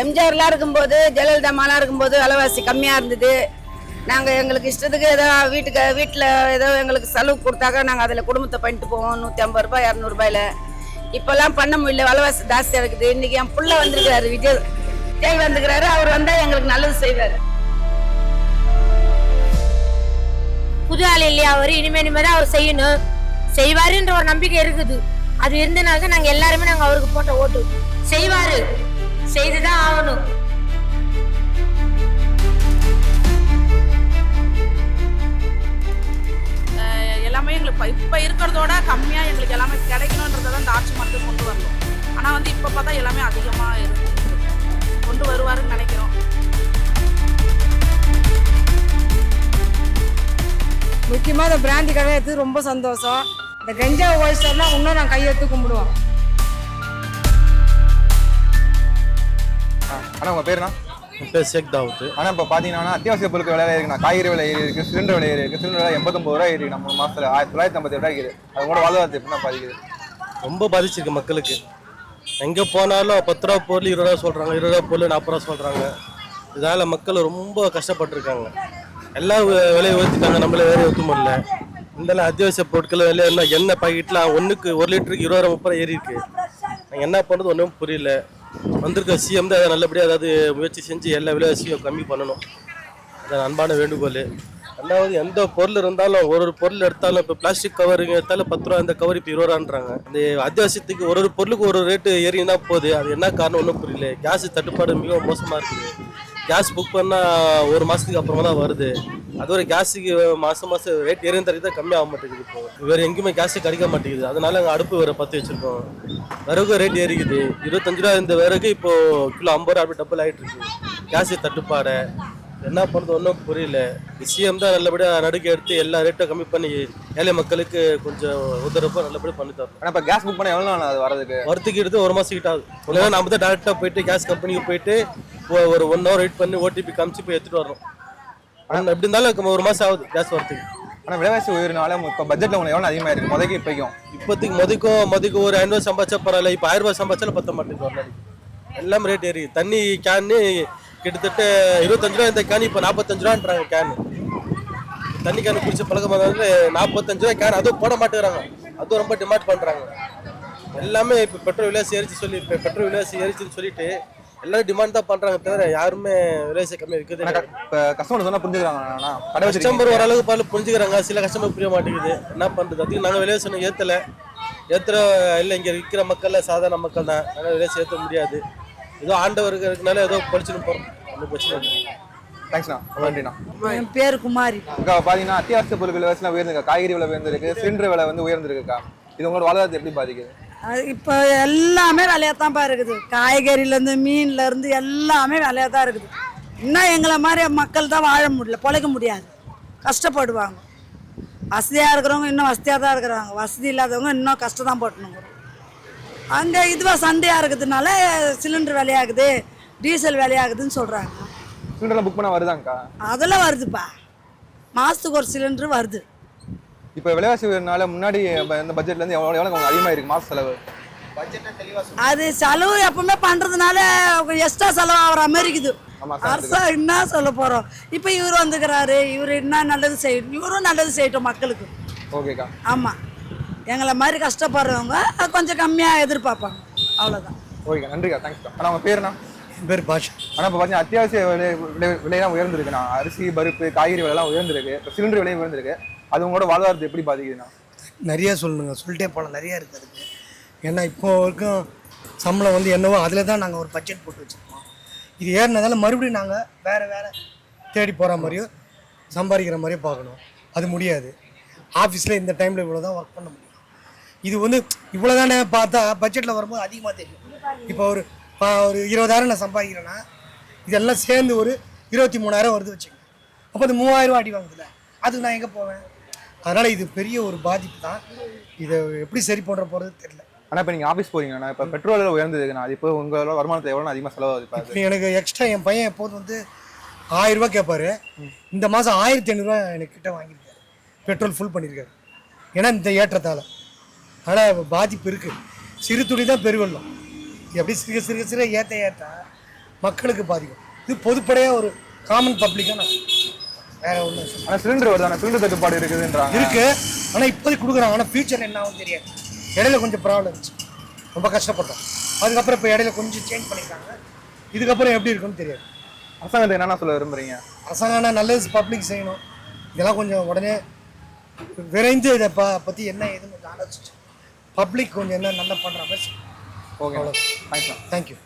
எம்ஜிஆர்லாம் இருக்கும்போது ஜெயலலிதா அம்மாலாம் இருக்கும்போது விலைவாசி கம்மியாக இருந்தது. நாங்கள் எங்களுக்கு இஷ்டத்துக்கு ஏதோ வீட்டில் ஏதோ எங்களுக்கு செலவு கொடுத்தாக்க நாங்கள் அதில் குடும்பத்தை பண்ணிட்டு போவோம். 150 ரூபாய் 200 ரூபாயில். இப்போல்லாம் பண்ண முடியல, விலைவாசி ஜாஸ்தியாக இருக்குது. இன்றைக்கி என் புள்ள வந்திருக்கிறாரு, விஜய் வந்துக்கிறாரு. அவர் வந்தால் எங்களுக்கு நல்லது செய்வார். புது ஆள் இல்லையா அவர், இனிமே தான் அவர் செய்யணும், செய்வாருன்ற ஒரு நம்பிக்கை இருக்குது. அது இருந்தனால தான் நாங்கள் எல்லாருமே அவருக்கு போட்ட ஓட்டு. செய்வாரு, செய்துதான் ஆகணும். எல்லாமே எங்களுக்கு இப்போ இருக்கிறதோட கம்மியாக எங்களுக்கு எல்லாமே கிடைக்கணுன்றதை தான் இந்த ஆட்சி மட்டும் கொண்டு வரணும். ஆனால் இப்போ பார்த்தா எல்லாமே அதிகமாக கொண்டு வருவாருன்னு நினைக்கிறோம். முக்கியமாக இந்த பிராந்தி கடை எடுத்து ரொம்ப சந்தோஷம். இந்த கஞ்சா ஒழிச்சோம்னா இன்னும் நான் கையெடுத்து கும்பிடுவோம். ஆனால் உங்கள் பேருண்ணா? என் பேர் ஷேக் தாவூத். ஆனால் இப்போ பார்த்தீங்கன்னா அத்தியாவசிய பொருட்கள் விலை இருக்குண்ணா. காய்கறி விலை ஏறி இருக்குது, சிலிண்டர் விலை ஏறி இருக்குது. சிலிண்டர் விலை 89 ரூபா ஏறி நம்ம மாதத்தில் 1957 ரூபா இருக்குது. அது கூட வாழ்வாதாரத்தை எப்படின்னா பாதிக்குது? ரொம்ப பாதிச்சிருக்கு மக்களுக்கு. எங்கே போனாலும் 10 ரூபா பொருள் 20 ரூபா சொல்கிறாங்க, 20 ரூபா பொருள் 40 ரூபா சொல்கிறாங்க. இதனால் மக்கள் ரொம்ப கஷ்டப்பட்டுருக்காங்க. எல்லாம் விலையை உயர்த்திட்டாங்க, நம்மள வேலையை ஊற்ற முடியல. இந்த அத்தியாவசிய பொருட்கள் விலை என்ன, எண்ணெய் பாக்கெட்டில் 1 லிட்டருக்கு 20 ரூபா 30 ரூபா ஏறி இருக்குது. நாங்கள் என்ன பண்ணுறது ஒன்றும் புரியல. வந்திருக்க சிஎம் தான் அதை நல்லபடியாக அதாவது முயற்சி செஞ்சு எல்லா விலைவாசியும் கம்மி பண்ணணும். அதான் அன்பான வேண்டுகோள். ரெண்டாவது, எந்த பொருள் இருந்தாலும் ஒரு பொருள் எடுத்தாலும் இப்போ பிளாஸ்டிக் கவருங்க எடுத்தாலும் 10 ரூபா, இந்த கவர் இப்போ 20 ரூபான்றாங்க. இந்த அத்தியாவசியத்துக்கு ஒரு பொருளுக்கு ஒரு ரேட்டு ஏறினா போகுது. அது என்ன காரணம் ஒன்றும் புரியல. கேஸ் தட்டுப்பாடு மிகவும் மோசமாக இருக்குது. கேஸ் புக் பண்ணால் 1 மாதத்துக்கு அப்புறமா தான் வருது. அது ஒரு கேஸுக்கு மாதம் ரேட் ஏறின தரக்கு தான் கம்மியாக மாட்டேங்குது. இப்போ வேறு எங்கேயுமே கேஸு கிடைக்க மாட்டேங்குது. அதனால நாங்கள் அடுப்பு வேறு 10 வச்சுருக்கோம். விறகு ரேட் ஏறிக்குது. 25 ரூபா இந்த விறகு இப்போது கிலோ 50 ரூபா அப்படி டபுள் ஆகிட்டு இருக்கு. கேஸு தட்டுப்பாடை என்ன பண்ணுறது ஒன்றும் புரியல. சிஎம் தான் நல்லபடியாக நடுக்க எடுத்து எல்லா ரேட்டும் கம்மி பண்ணி ஏழை மக்களுக்கு கொஞ்சம் உதவுறப்போ நல்லபடியாக பண்ணி தரோம். ஆனால் இப்போ கேஸ் புக் பண்ண எவ்வளோ நாள் அது வரதுக்கு எடுத்து 1 மாதம் கிட்ட ஆகுது. இல்லைன்னா நம்ம தான் டேரெக்டாக போயிட்டு கேஸ் கம்பெனிக்கு போயிட்டு ஒரு 1 ஹவர் வெயிட் பண்ணி ஓடிபி காமிச்சு போய் எடுத்துகிட்டு வரோம். ஆனால் எப்படி இருந்தாலும் 1 மாதம் ஆகுது கேஸ் வரத்துக்கு. ஆனால் விலைவாசி உயர்னால இப்போ பட்ஜெட்டில் உங்களுக்கு எவ்வளோ அதிகமாக இருக்குது முதக்கு இப்போக்கும்? மொதக்கு ஒரு 500 சம்பாதிச்சா பரவாயில்ல. இப்போ 1000 ரூபாய் சம்பாதிச்சாலும் பத்த மாட்டேங்குது. ஒரு நாளைக்கு எல்லாம் ரேட் ஏறி. தண்ணி கேனு கிட்டத்தட்ட 25 ரூபா இந்த கேன் இப்போ 45 ரூபான்றாங்க. கேனு தண்ணி கேனு குடிச்ச பழக்கமாக 45 ரூபா கேன். அதுவும் போட மாட்டேங்கிறாங்க. அதுவும் ரொம்ப டிமாண்ட் பண்ணுறாங்க. எல்லாமே இப்போ பெட்ரோல் விலைவாசி ஏறிச்சுன்னு சொல்லிட்டு எல்லாரும் டிமாண்ட் தான் பண்ணுறாங்க. தவிர யாருமே விலைவாசி கம்மியாக இருக்குது. இப்போ கஸ்டமர் சொன்னால் புரிஞ்சுக்கிறாங்கண்ணா? கஸ்டமர் ஓரளவுக்கு பார்த்து புரிஞ்சுக்கிறாங்க. சில கஸ்டமர் புரிய மாட்டேங்குது. என்ன பண்ணுறது? அதுக்கு நாங்கள் விலைவாசி ஏற்றுற இல்லை. இங்கே இருக்கிற மக்கள் சாதாரண மக்கள் தான். நாங்கள் விலைவாசி ஏற்ற முடியாது. ஏதோ ஆண்டவருக்கு இருக்கனால ஏதோ படிச்சுன்னு போகிறோம். ஒன்றும் பிரச்சனை இல்லை. தேங்க்ஸ்ண்ணா, நன்றிண்ணா. என் பேர் குமாரி. அக்கா பார்த்தீங்கன்னா அத்தியாவசிய பொருட்கள் விலைவாசிலாம் உயர்ந்திருக்கா. காய்கறி விலை உயர்ந்திருக்கு, சிலிண்டர் விலை உயர்ந்திருக்குக்கா. இது உங்களோட வாழ்வாதாரத்தை எப்படி பாதிக்குது? இப்போ எல்லாமே விலையாக தான்ப்பா இருக்குது. காய்கறியிலேருந்து மீன்லேருந்து எல்லாமே விலையாக தான் இருக்குது. இன்னும் எங்களை மாதிரி மக்கள் தான் வாழ முடியல, பொழைக்க முடியாது, கஷ்டப்படுவாங்க. வசதியாக இருக்கிறவங்க இன்னும் வசதியாக தான் இருக்கிறாங்க. வசதி இல்லாதவங்க இன்னும் கஷ்டம் தான் போட்டணுங்க. அங்கே இதுவாக சண்டையாக இருக்கிறதுனால சிலிண்டர் விலையாகுது, டீசல் விலையாகுதுன்னு சொல்கிறாங்க. சிலிண்டர்லாம் புக் பண்ண வருதாங்க்கா? அதெல்லாம் வருதுப்பா. மாதத்துக்கு ஒரு சிலிண்டர் வருது. இப்போ விலைவாசி உயர்னால முன்னாடி இந்த பட்ஜெட்லேருந்து எவ்வளோ அதிகமாக இருக்குது மாத செலவு? அது செலவு எப்பவுமே பண்ணுறதுனால எக்ஸ்ட்ரா செலவு ஆகிற மாதிரி இருக்குது. அரசாங்கம் என்ன சொல்ல போகிறோம்? இப்போ இவர் வந்துக்கிறாரு, இவர் என்ன நல்லது செய்யணும், இவரும் நல்லது செய்யட்டும் மக்களுக்கு. ஓகேக்கா. ஆமாம், எங்களை மாதிரி கஷ்டப்படுறவங்க கொஞ்சம் கம்மியாக எதிர்பார்ப்பாங்க, அவ்வளோதான். ஓகேக்கா, நன்றிக்கா, தேங்க்ஸ்க்கா. ஆனால் உங்கள் பேருண்ணா? என் பேர் பாஷா. ஆனால் இப்போ பார்த்தீங்கன்னா அத்தியாவசிய விலையெல்லாம் உயர்ந்திருக்குண்ணா. அரிசி, பருப்பு, காய்கறி விலைலாம் உயர்ந்திருக்கு. இப்போ சிலிண்டர் விலையும் உயர்ந்திருக்கு. அது உங்களோட வாழ்வாதாரத்தை எப்படி பாதிக்குதுண்ணா? நிறையா சொல்லணுங்க, சொல்லிட்டே போகலாம், நிறையா இருக்குது அதுக்கு. ஏன்னா இப்போ வரைக்கும் சம்பளம் என்னவோ அதில் தான் நாங்கள் ஒரு பட்ஜெட் போட்டு வச்சுருக்கோம். இது ஏறினதால மறுபடியும் நாங்கள் வேறு தேடி போகிற மாதிரியோ சம்பாதிக்கிற மாதிரியோ பார்க்கணும். அது முடியாது. ஆஃபீஸில் இந்த டைமில் இவ்வளோ தான் ஒர்க் பண்ண முடியும். இது இவ்வளோ தானே பார்த்தா பட்ஜெட்டில் வரும்போது அதிகமாக தெரியும். இப்போ ஒரு 20,000 நான் சம்பாதிக்கிறேன்னா இதெல்லாம் சேர்ந்து ஒரு 23,000 வருது வச்சுக்கோங்க. அப்போ அது 3,000 ரூபா அடி வாங்குதுல, அதுக்கு நான் எங்கே போவேன்? அதனால் இது பெரிய ஒரு பாதிப்பு தான். இதை எப்படி சரி பண்ணுற போகிறது தெரியல. ஆனால் இப்போ நீங்கள் ஆஃபீஸ் போகிறீங்கண்ணா, இப்போ பெட்ரோல் உயர்ந்ததுக்குண்ணா. அது இப்போ உங்களோட வருமானத்தை எவ்வளோ அதிகமாக செலவாகுது? இப்போ எனக்கு எக்ஸ்ட்ரா என் பையன் எப்போதும் 1000 ரூபா கேட்பாரு. இந்த மாதம் 1500 ரூபா எனக்கு கிட்ட வாங்கியிருக்காரு. பெட்ரோல் ஃபுல் பண்ணியிருக்காரு. ஏன்னா இந்த ஏற்றத்தால். ஆனால் பாதிப்பு இருக்குது. சிறு துளி தான் பெருவெள்ளம். எப்படி சிறுக ஏற்ற மக்களுக்கு பாதிக்கும். இது பொதுப்படையாக ஒரு காமன் பப்ளிக்காக நான் வேற ஒன்று ஆனால் சிலிண்டர் வருது, ஆனால் சிலிண்டர் தட்டுப்பாடு இருக்குதுன்றாங்க. இருக்கு. ஆனால் இப்போதைக்கு கொடுக்குறாங்க. ஆனால் ஃபியூச்சர் என்ன ஆகும் தெரியாது. இடையில கொஞ்சம் ப்ராப்ளம் இருந்துச்சு, ரொம்ப கஷ்டப்பட்டோம். அதுக்கப்புறம் இப்போ இடையில கொஞ்சம் சேஞ்ச் பண்ணியிருக்காங்க. இதுக்கப்புறம் எப்படி இருக்குன்னு தெரியாது. அரசாங்கத்துக்கு என்னென்ன சொல்ல விரும்புறீங்க? அரசாங்கம் நல்லது பப்ளிக் செய்யணும். இதெல்லாம் கொஞ்சம் உடனே விரைந்து இதை பற்றி என்ன ஏதுன்னு கொஞ்சம் ஆலோசிச்சு பப்ளிக் கொஞ்சம் என்ன நல்லா பண்ணுற மாதிரி. Okay, thanks. தேங்க்யூ.